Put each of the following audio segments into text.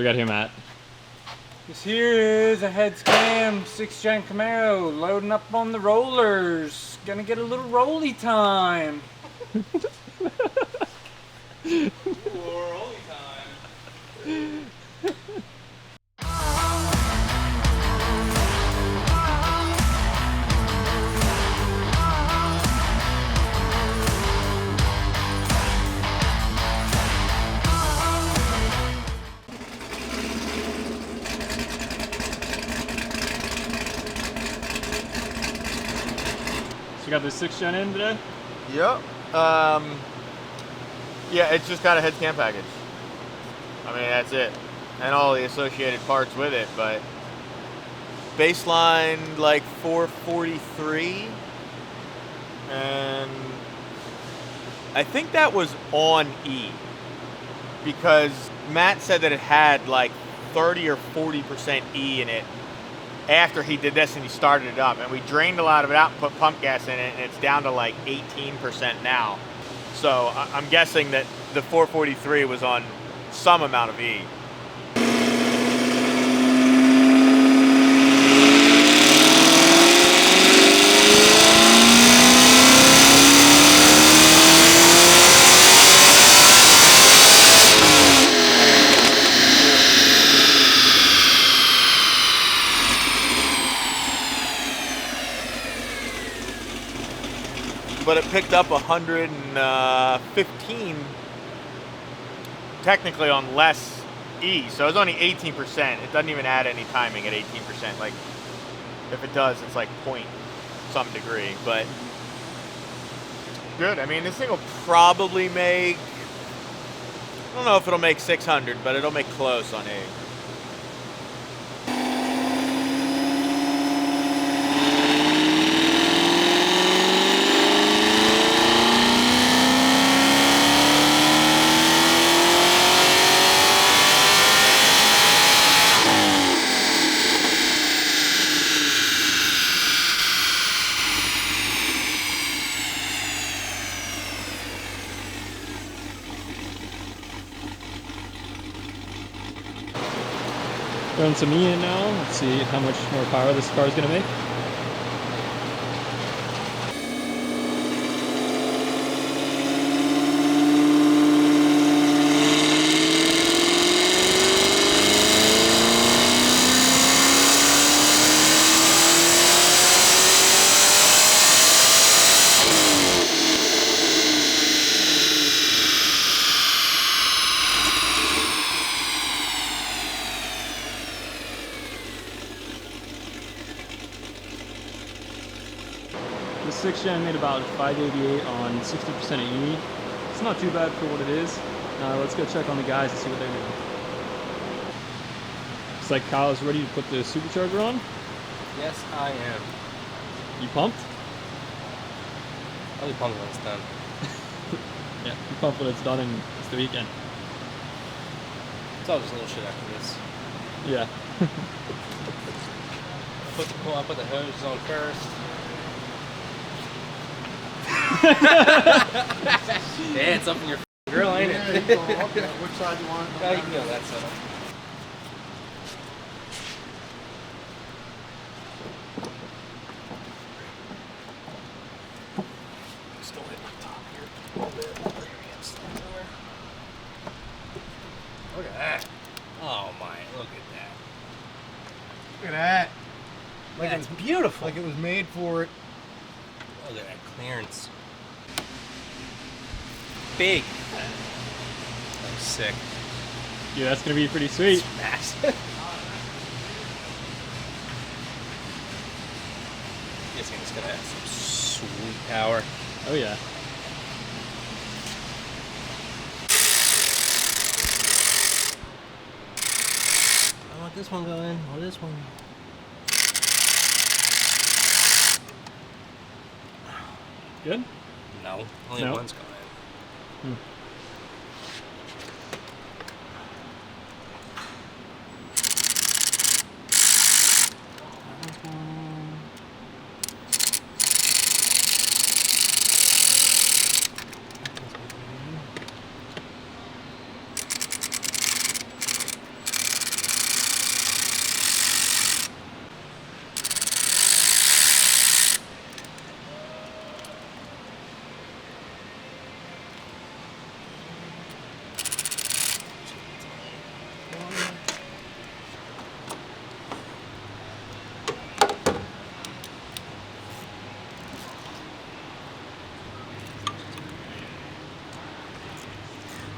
we got here, Matt? This here is a head scam 6th gen Camaro loading up on the rollers. Gonna get a little rolly time. Rolly time. You got the 6th gen in today? Yep. Yeah, it's just got a head cam package. I mean, that's it. And all the associated parts with it, but baseline like 443. And I think that was on E. Because Matt said that it had like 30 or 40% E in it after he did this and he started it up, and we drained a lot of it out and put pump gas in it, and it's down to like 18% now. So I'm guessing that the 443 was on some amount of E. But it picked up 115 technically on less E, so it's only 18%. It doesn't even add any timing at 18%. Like, if it does, it's like point some degree, but good. I mean, this thing will probably make, I don't know if it'll make 600, but it'll make close on E. Throwing some E in now. Let's see how much more power this car is going to make. The 6th gen made about 588 on 60% of E. It's not too bad for what it is. Let's go check on the guys and see what they're doing. Looks like Kyle's ready to put the supercharger on. Yes, I am. You pumped? I'll be pumped when it's done. Yeah, you pumped when it's done and it's the weekend. It's all just little shit after this. Yeah. I put the hoses on first. Yeah, it's up in your grill, ain't it? Yeah, you go up there. Which side you want it? Yeah, you can go that side. Still hitting the top here a little bit. There he is. Look at that. Oh my, look at that. Look at that. Like it's beautiful. Like it was made for it. Look at that clearance. Big. That's sick. Yeah, that's going to be pretty sweet. It's massive. This thing's gonna have some sweet power. Oh yeah. I want this one going, or this one. Good? No, only No? one's going in.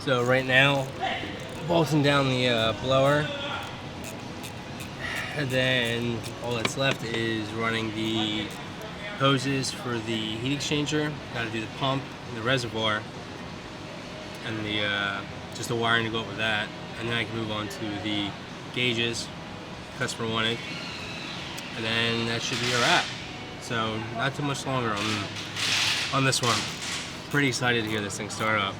So right now, bolting down the blower, and then all that's left is running the hoses for the heat exchanger. Got to do the pump, and the reservoir, and the just the wiring to go up with that, and then I can move on to the gauges customer wanted, and then that should be a wrap. So not too much longer on this one. Pretty excited to hear this thing start up.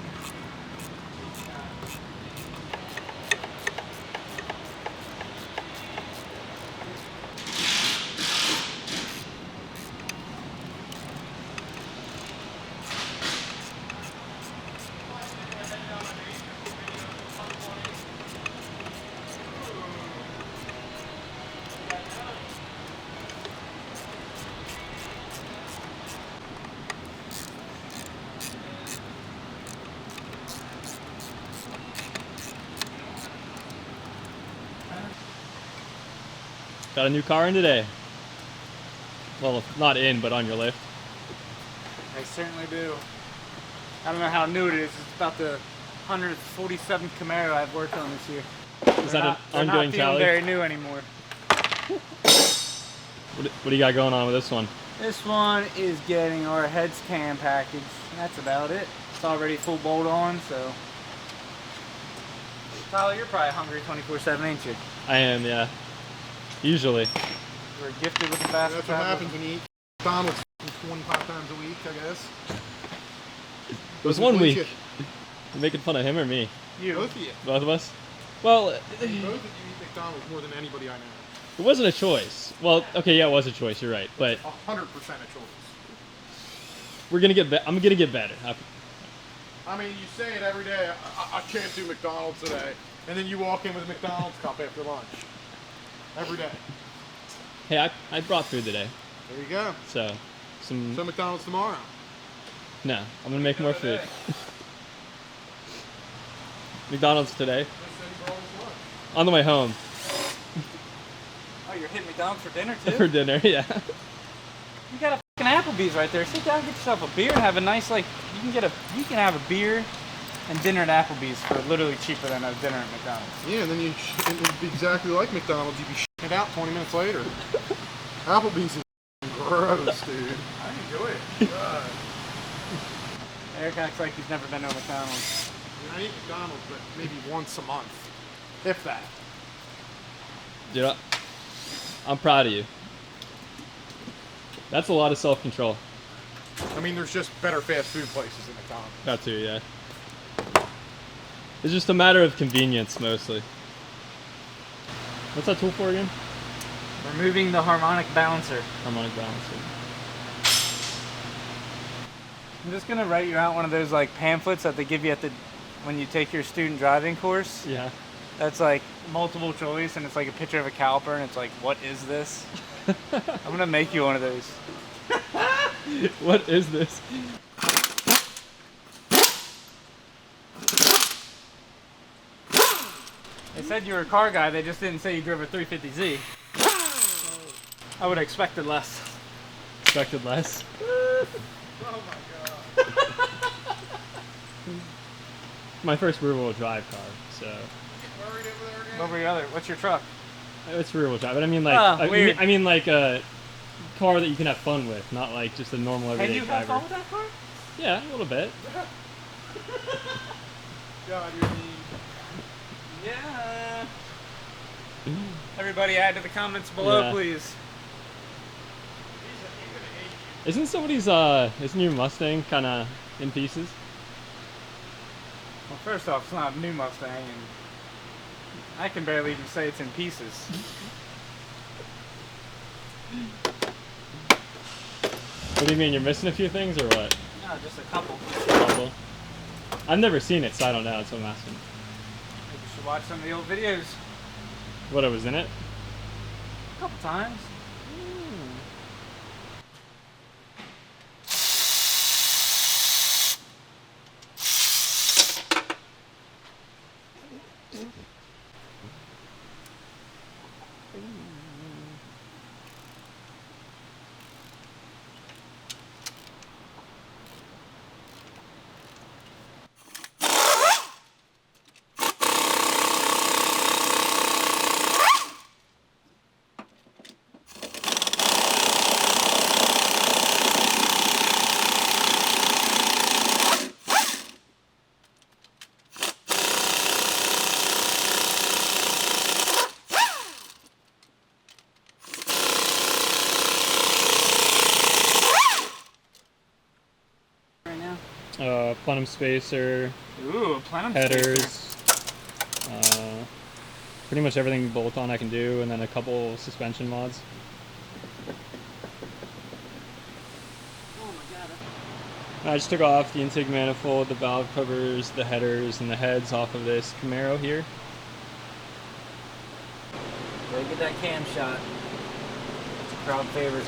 Got a new car in today. Well, not in, but on your lift. I certainly do. I don't know how new it is. It's about the 147th Camaro I've worked on this year. Is that an ongoing not challenge? very new anymore. What do you got going on with this one? This one is getting our heads cam package. That's about it. It's already full bolt on, so. Tyler, you're probably hungry 24/7, ain't you? I am, yeah. Usually. We're gifted with the fast That's what happens when you eat McDonald's 25 times a week, I guess. It was one week. You're making fun of him or me? You. Both of you. Both of us? Well, Both of you eat McDonald's more than anybody I know. it wasn't a choice. Well, okay, yeah, it was a choice. You're right, but 100% a choice. we're gonna get. I'm gonna get better. I mean, you say it every day. I can't do McDonald's today, and then you walk in with a McDonald's cup after lunch. Every day. Hey, I brought food today, There you go. so So McDonald's tomorrow. no, I'm gonna make more food. McDonald's today. On the way home Oh, you're hitting McDonald's for dinner too? for dinner. Yeah. You got a fucking Applebee's right there. Sit down, get yourself a beer, and have a nice you can have a beer and dinner at Applebee's for literally cheaper than a dinner at McDonald's. Yeah, and then it'd be exactly like McDonald's. You'd be shitting it out 20 minutes later. Applebee's is gross, dude. I enjoy it. God. Eric acts like he's never been to a McDonald's. I eat McDonald's, but maybe once a month, if that. Dude, I'm proud of you. That's a lot of self-control. I mean, there's just better fast food places than McDonald's. That too, yeah. It's just a matter of convenience, mostly. What's that tool for again? Removing the harmonic balancer. Harmonic balancer. I'm just gonna write you out one of those pamphlets that they give you when you take your student driving course. Yeah. That's multiple choice, and it's a picture of a caliper, and it's what is this? I'm gonna make you one of those. What is this? They said you were a car guy, they just didn't say you drove a 350Z. I would have expected less. Expected less. Oh my god. My first rear-wheel drive car, so What's your truck? it's rear-wheel drive. But I mean weird. I mean a car that you can have fun with, not just a normal Can everyday you have driver. fun with that car? Yeah, a little bit. God, you're mean. Yeah. Everybody add to the comments below, Yeah. please. Isn't somebody's isn't your Mustang kind of in pieces? Well, first off, it's not a new Mustang, and I can barely even say it's in pieces. What do you mean, you're missing a few things or what? No, just a couple. Couple. I've never seen it, so I don't know. That's what I'm asking. Maybe you should watch some of the old videos. What was in it? A couple times. plenum spacer, Ooh, plenum headers, spacer. pretty much everything bolt-on I can do, and then a couple suspension mods. I just took off the intake manifold, the valve covers, the headers, and the heads off of this Camaro here. Gotta get that cam shot. It's a crowd favorite.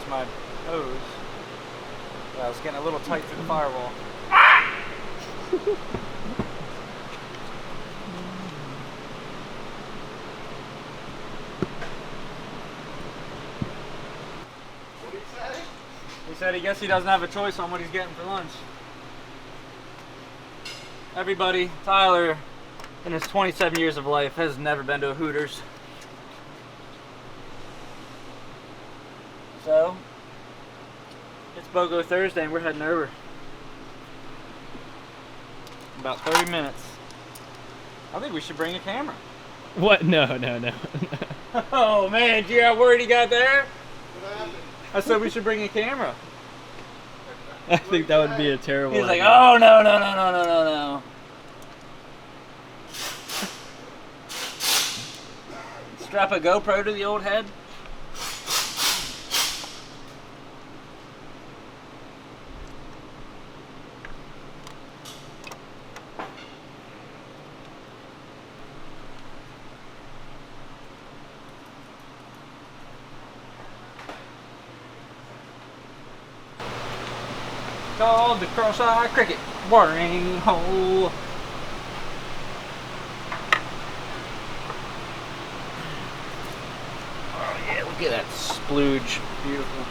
My hose. I was getting a little tight through the firewall. What did he say? He said he guess he doesn't have a choice on what he's getting for lunch. Everybody, Tyler, in his 27 years of life, has never been to a Hooters. So, it's BOGO Thursday and we're heading over. About 30 minutes. I think we should bring a camera. What? No, no, no. Oh man, do you know how worried he got there? What happened? I said we should bring a camera. I think that would be a terrible He's like, idea. oh no, no, no, no, no, no, no. Strap a GoPro to the old head. Called the cross-eye cricket watering hole. Oh yeah, look at that splooge. Beautiful.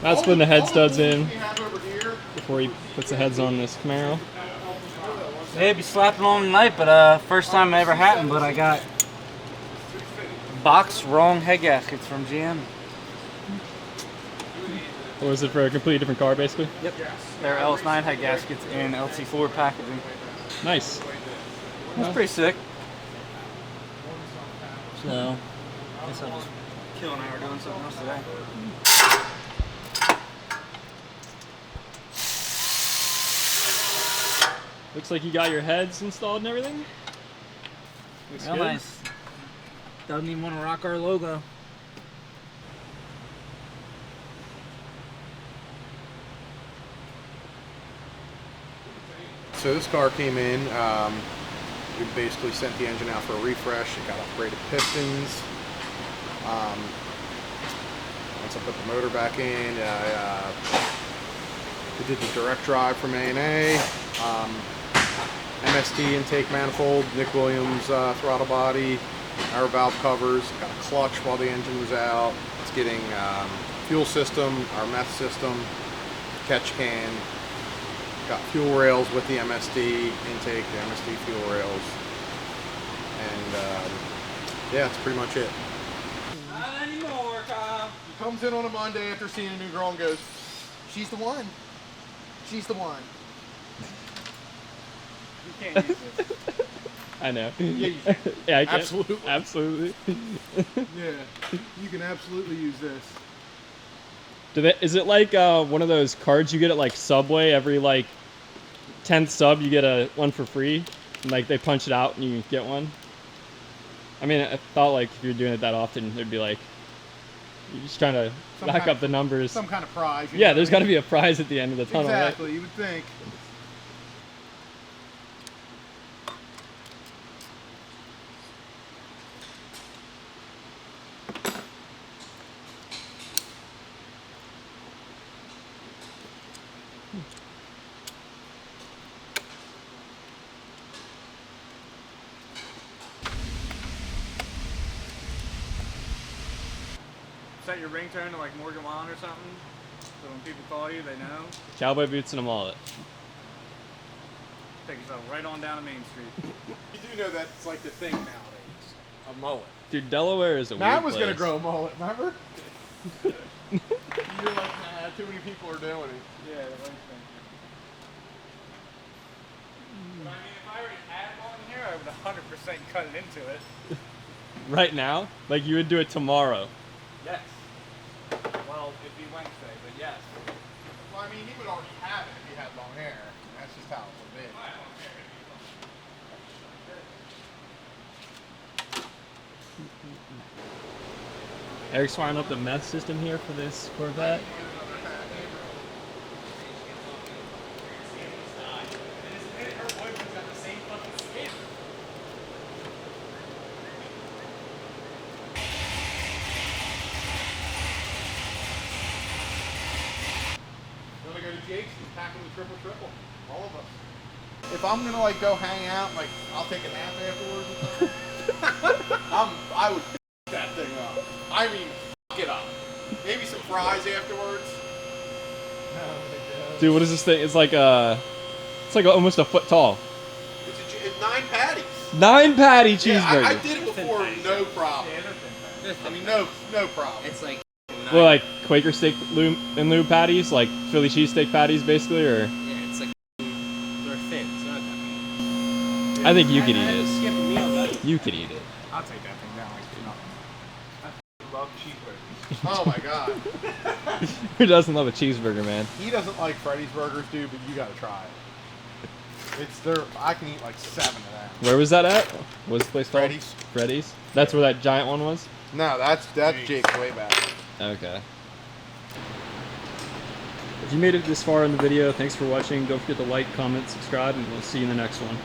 Matt's putting the head studs in We have over here. before he puts the heads on this Camaro. Maybe slapping on tonight, but first time it ever happened. But I got box wrong head gaskets from GM. Or was it for a completely different car, basically? Yep, they're LS9 head gaskets in LT4 packaging. Nice. That's pretty sick. So, I guess I'll just kill an hour doing something else today. Looks like you got your heads installed and everything. Looks Real good. nice. Doesn't even want to rock our logo. So this car came in. We basically sent the engine out for a refresh. It got upgraded pistons. Once I put the motor back in, we did the direct drive from A&A. MST intake manifold, Nick Williams throttle body, our valve covers, got a clutch while the engine was out. It's getting fuel system, our meth system, catch can, got fuel rails with the MSD intake, the MSD fuel rails, and yeah, that's pretty much it. Not anymore, Kyle. He comes in on a Monday after seeing a new girl and goes, "She's the one. She's the one." You can't use this. I know. Yeah, you can. Yeah, I can. Absolutely. Absolutely. Yeah, you can absolutely use this. Is it like one of those cards you get at like Subway? Every like 10th sub, you get one for free. And, like they punch it out and you get one. I mean, I thought like if you're doing it that often, there'd be like you're just trying to back up the numbers. Some kind of prize. Yeah, there's got to be a prize at the end of the tunnel, Exactly, right? you would think. set your ringtone to like Morgan Wallen or something, so when people call you, they know. Cowboy boots and a mullet. Take yourself right on down to Main Street. You do know that's like the thing nowadays. A mullet. Dude, Delaware is a Matt weird was place. gonna grow a mullet, remember? You're like, nah, too many people are doing it. Yeah, the right thing. But I mean, if I already had one here, I would 100% cut it into it. Right now? Like you would do it tomorrow. Yes. Well, it'd be Wednesday, but yes. Well, I mean, he would already have it if he had long hair. That's just how it would be. Eric's firing up the meth system here for this Corvette. Gonna go to Jake's and pack him the triple. All of us. If I'm gonna like go hang out, like I'll take a nap afterwards. I would that thing up. I mean, it up. Maybe some fries afterwards. Dude, what is this thing? It's like almost a foot tall. It's 9 patties. 9 patty cheeseburger. Yeah, I did it before, no problem. I mean, no problem. It's like Well, like Quaker steak and lube patties, like Philly cheesesteak patties, basically, or yeah, it's like they're thin. It's not that big. I think you could eat I it. skip a meal, buddy. You could eat it. I'll take that thing down like nothing. I love cheeseburgers. Oh my god. Who doesn't love a cheeseburger, man? He doesn't like Freddy's burgers, dude, but you gotta try it. I can eat like 7 of them. Where was that at? What was the place called? Freddy's. Freddy's? That's where that giant one was? No, that's Jake's way back. Okay. If you made it this far in the video, thanks for watching. Don't forget to like, comment, subscribe, and we'll see you in the next one.